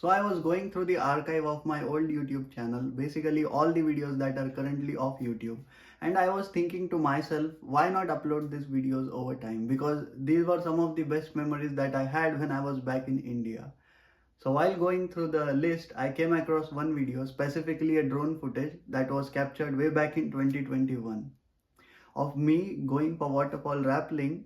So I was going through the archive of my old YouTube channel, basically all the videos that are currently off YouTube. And I was thinking to myself, why not upload these videos over time? Because these were some of the best memories that I had when I was back in India. So while going through the list, I came across one video, specifically a drone footage that was captured way back in 2021 of me going for waterfall rappelling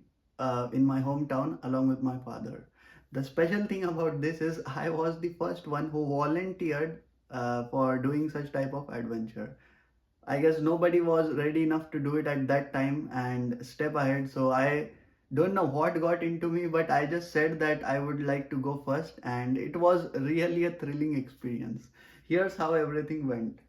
in my hometown along with my father. The special thing about this is I was the first one who volunteered for doing such type of adventure. I guess nobody was ready enough to do it at that time and step ahead. So I don't know what got into me, but I just said that I would like to go first, and it was really a thrilling experience. Here's how everything went.